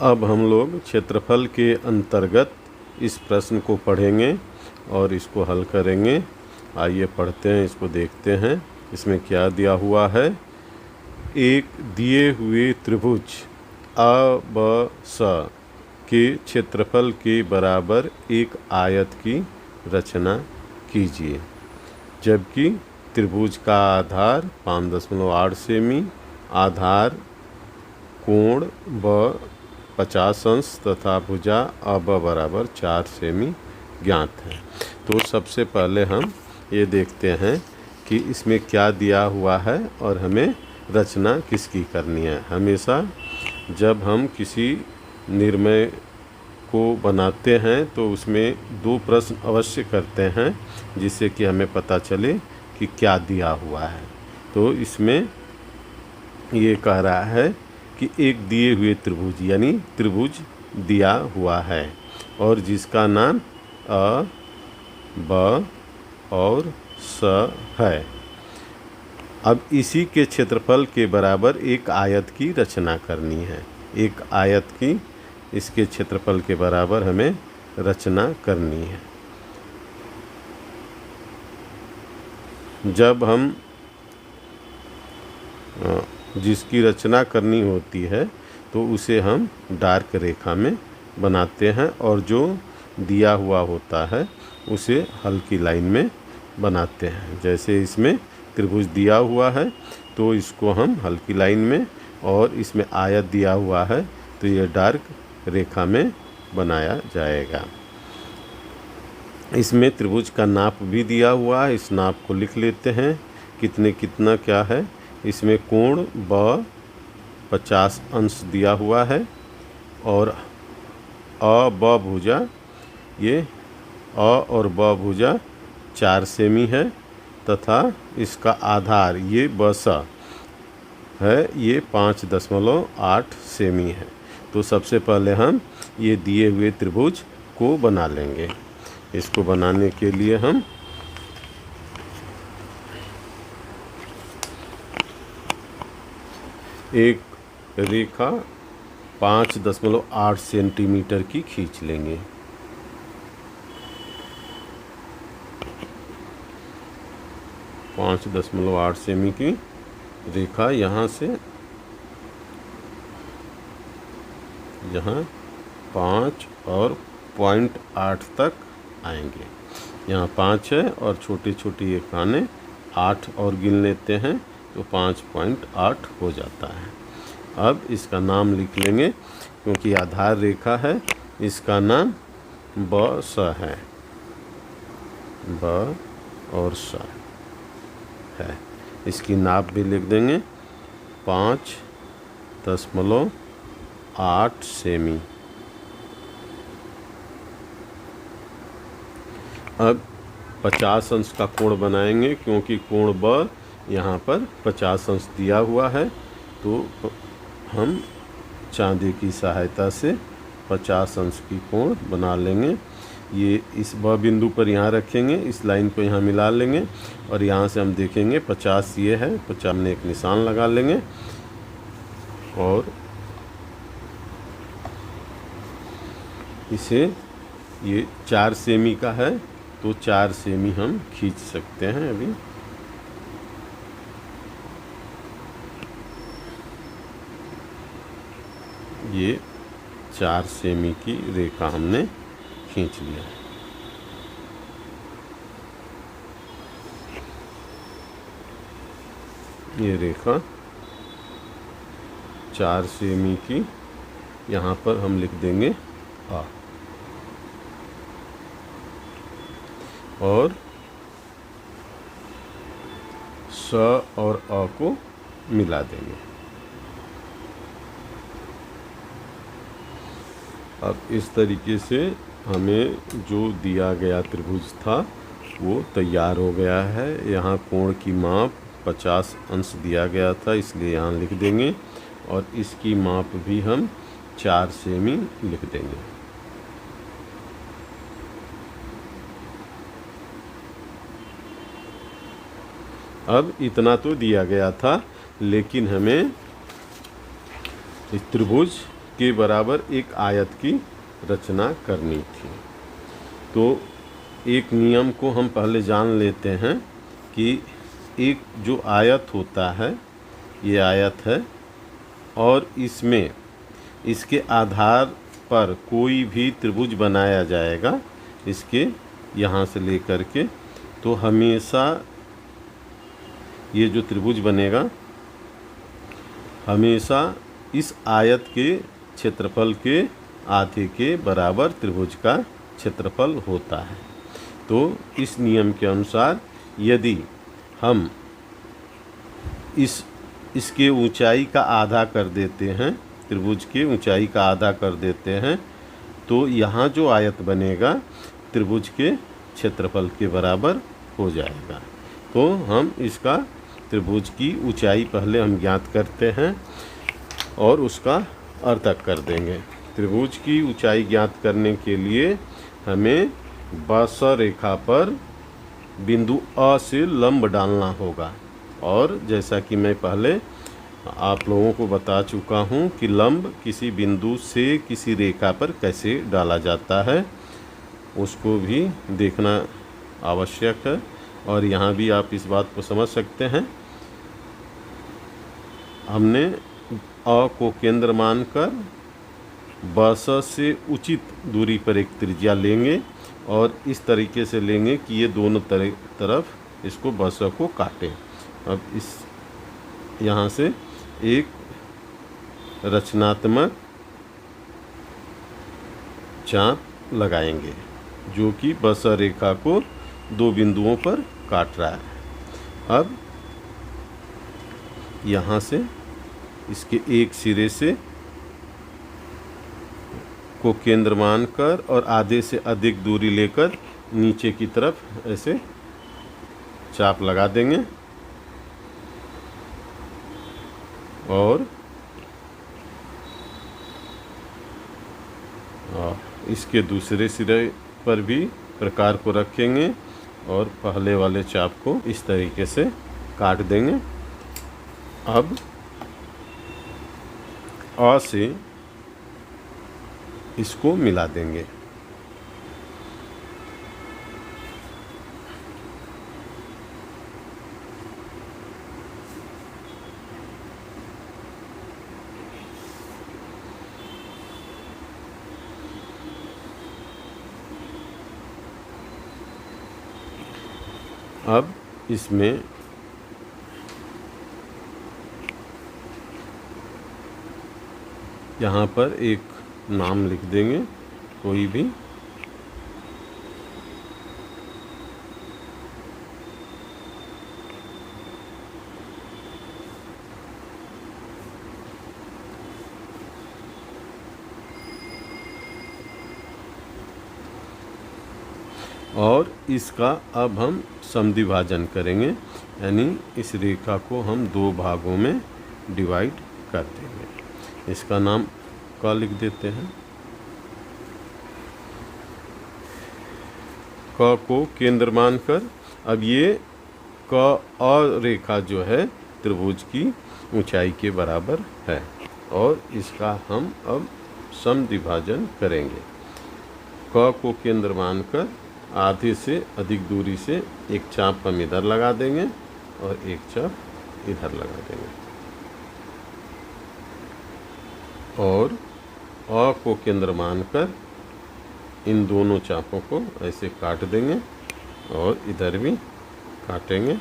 अब हम लोग क्षेत्रफल के अंतर्गत इस प्रश्न को पढ़ेंगे और इसको हल करेंगे। आइए पढ़ते हैं, इसको देखते हैं इसमें क्या दिया हुआ है। एक दिए हुए त्रिभुज A B C के क्षेत्रफल के बराबर एक आयत की रचना कीजिए। जबकि त्रिभुज का आधार 5.8 सेमी, आधार कोण ब 50 अंश तथा भुजा AB बराबर 4 सेमी ज्ञात है। तो सबसे पहले हम ये देखते हैं कि इसमें क्या दिया हुआ है और हमें रचना किसकी करनी है। हमेशा जब हम किसी निर्णय को बनाते हैं तो उसमें 2 प्रश्न अवश्य करते हैं जिससे कि हमें पता चले कि क्या दिया हुआ है। तो इसमें ये कह रहा है कि एक दिए हुए त्रिभुज यानी त्रिभुज दिया हुआ है और जिसका नाम A, B और C है। अब इसी के क्षेत्रफल के बराबर एक आयत की रचना करनी है। एक आयत की इसके क्षेत्रफल के बराबर हमें रचना करनी है। जब हम जिसकी रचना करनी होती है तो उसे हम डार्क रेखा में बनाते हैं और जो दिया हुआ होता है उसे हल्की लाइन में बनाते हैं। जैसे इसमें त्रिभुज दिया हुआ है तो इसको हम हल्की लाइन में, और इसमें आयत दिया हुआ है तो ये डार्क रेखा में बनाया जाएगा। इसमें त्रिभुज का नाप भी दिया हुआ है, इस नाप को लिख लेते हैं। कितना क्या है। इसमें कोण ब 50 अंश दिया हुआ है और A B भुजा, ये A और B भुजा 4 सेमी है तथा इसका आधार ये B है, ये 5.8 सेमी है। तो सबसे पहले हम ये दिए हुए त्रिभुज को बना लेंगे। इसको बनाने के लिए हम एक रेखा 5.8 सेंटीमीटर की खींच लेंगे। पाँच 5.8 सेमी की रेखा यहाँ से यहाँ 5 और 0.8 तक आएंगे। यहाँ 5 है और छोटी छोटी ये खाने 8 और गिन लेते हैं तो 5.8 हो जाता है। अब इसका नाम लिख लेंगे क्योंकि आधार रेखा है। इसका नाम B C है, B और C है। इसकी नाप भी लिख देंगे 5.8 सेमी। अब 50 अंश का कोण बनाएंगे क्योंकि कोण B यहाँ पर 50 अंश दिया हुआ है। तो हम चांदी की सहायता से 50 अंश की कोण बना लेंगे। ये इस B बिंदु पर यहाँ रखेंगे, इस लाइन को यहाँ मिला लेंगे और यहाँ से हम देखेंगे 50 ये है, 50 में एक निशान लगा लेंगे और इसे, ये 4 सेमी का है तो 4 सेमी हम खींच सकते हैं। अभी ये 4 सेमी की रेखा हमने खींच लिया। ये रेखा 4 सेमी की, यहाँ पर हम लिख देंगे A और S और A को मिला देंगे। अब इस तरीके से हमें जो दिया गया त्रिभुज था वो तैयार हो गया है। यहाँ कोण की माप 50 अंश दिया गया था इसलिए यहाँ लिख देंगे और इसकी माप भी हम 4 सेमी लिख देंगे। अब इतना तो दिया गया था लेकिन हमें इस त्रिभुज के बराबर एक आयत की रचना करनी थी। तो एक नियम को हम पहले जान लेते हैं कि एक जो आयत होता है, ये आयत है, और इसमें इसके आधार पर कोई भी त्रिभुज बनाया जाएगा, इसके यहाँ से लेकर के, तो हमेशा ये जो त्रिभुज बनेगा हमेशा इस आयत के क्षेत्रफल के आधे के बराबर त्रिभुज का क्षेत्रफल होता है। तो इस नियम के अनुसार यदि हम इसके ऊंचाई का आधा कर देते हैं, त्रिभुज के ऊंचाई का आधा कर देते हैं, तो यहाँ जो आयत बनेगा त्रिभुज के क्षेत्रफल के बराबर हो जाएगा। तो हम इसका त्रिभुज की ऊंचाई पहले हम ज्ञात करते हैं और उसका अर्थक कर देंगे। त्रिभुज की ऊंचाई ज्ञात करने के लिए हमें बस रेखा पर बिंदु अ से लंब डालना होगा। और जैसा कि मैं पहले आप लोगों को बता चुका हूं कि लंब किसी बिंदु से किसी रेखा पर कैसे डाला जाता है, उसको भी देखना आवश्यक है। और यहाँ भी आप इस बात को समझ सकते हैं। हमने अ को केंद्र मानकर बस से उचित दूरी पर एक त्रिज्या लेंगे और इस तरीके से लेंगे कि ये दोनों तरफ इसको बस को काटें। अब इस यहाँ से एक रचनात्मक चाप लगाएंगे जो कि बस रेखा को दो बिंदुओं पर काट रहा है। अब यहाँ से इसके एक सिरे से को केंद्र मानकर और आधे से अधिक दूरी लेकर नीचे की तरफ ऐसे चाप लगा देंगे और इसके दूसरे सिरे पर भी प्रकार को रखेंगे और पहले वाले चाप को इस तरीके से काट देंगे। अब अ से इसको मिला देंगे। अब इसमें यहाँ पर एक नाम लिख देंगे कोई भी। और इसका अब हम समद्विभाजन करेंगे, यानी इस रेखा को हम दो भागों में डिवाइड कर देंगे। इसका नाम क लिख देते हैं। क को केंद्र मानकर अब ये क और रेखा जो है त्रिभुज की ऊंचाई के बराबर है और इसका हम अब समद्विभाजन करेंगे। क को केंद्र मानकर आधे से अधिक दूरी से एक चाप हम इधर लगा देंगे और एक चाप इधर लगा देंगे और अ को केंद्र मानकर इन दोनों चापों को ऐसे काट देंगे और इधर भी काटेंगे।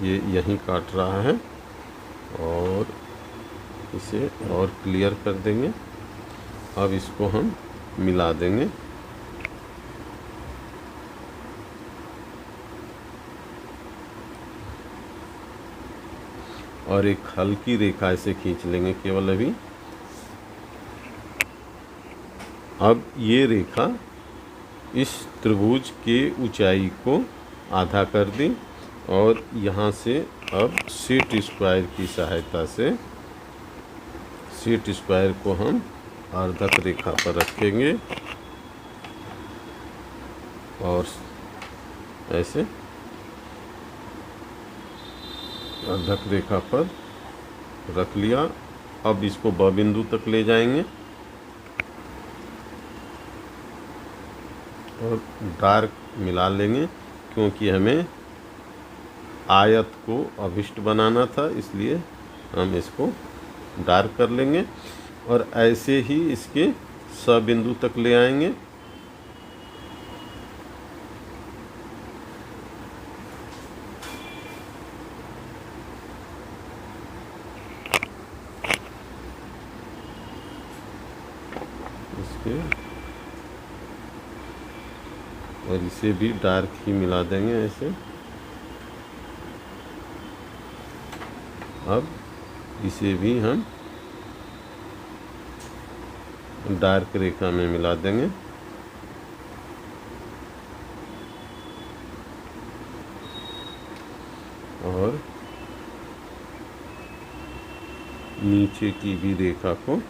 ये यहीं काट रहा है और इसे और क्लियर कर देंगे। अब इसको हम मिला देंगे। और एक हल्की रेखा ऐसे खींच लेंगे केवल अभी। अब ये रेखा इस त्रिभुज के ऊंचाई को आधा कर दी और यहाँ से अब सेट स्क्वायर की सहायता से सेट स्क्वायर को हम अर्धक रेखा पर रखेंगे और ऐसे अर्धक रेखा पर रख लिया अब इसको ब बिंदु तक ले जाएंगे और डार्क मिला लेंगे, क्योंकि हमें आयत को अभिष्ट बनाना था, इसलिए हम इसको डार्क कर लेंगे और ऐसे ही इसके स बिंदु तक ले आएंगे। इसके और इसे भी डार्क ही मिला देंगे ऐसे। अब इसे भी हम डार्क रेखा में मिला देंगे। और नीचे की भी रेखा को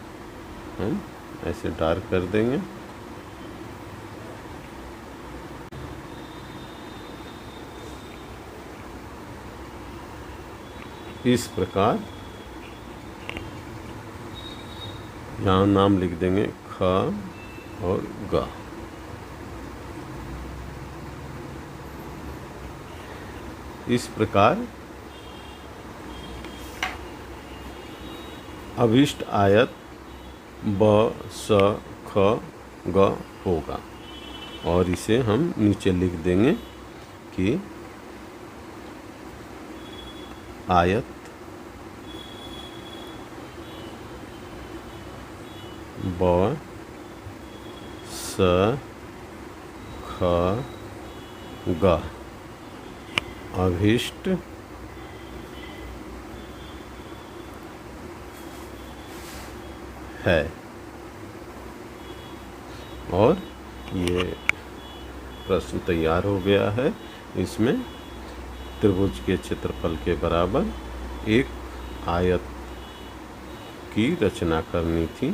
हम ऐसे डार्क कर देंगे। इस प्रकार यहाँ नाम लिख देंगे ख और ग। इस प्रकार अभिष्ट आयत ब स ख ग होगा और इसे हम नीचे लिख देंगे कि आयत ब स ख ग अभिष्ट है। और ये प्रश्न तैयार हो गया है। इसमें त्रिभुज के क्षेत्रफल के बराबर एक आयत की रचना करनी थी।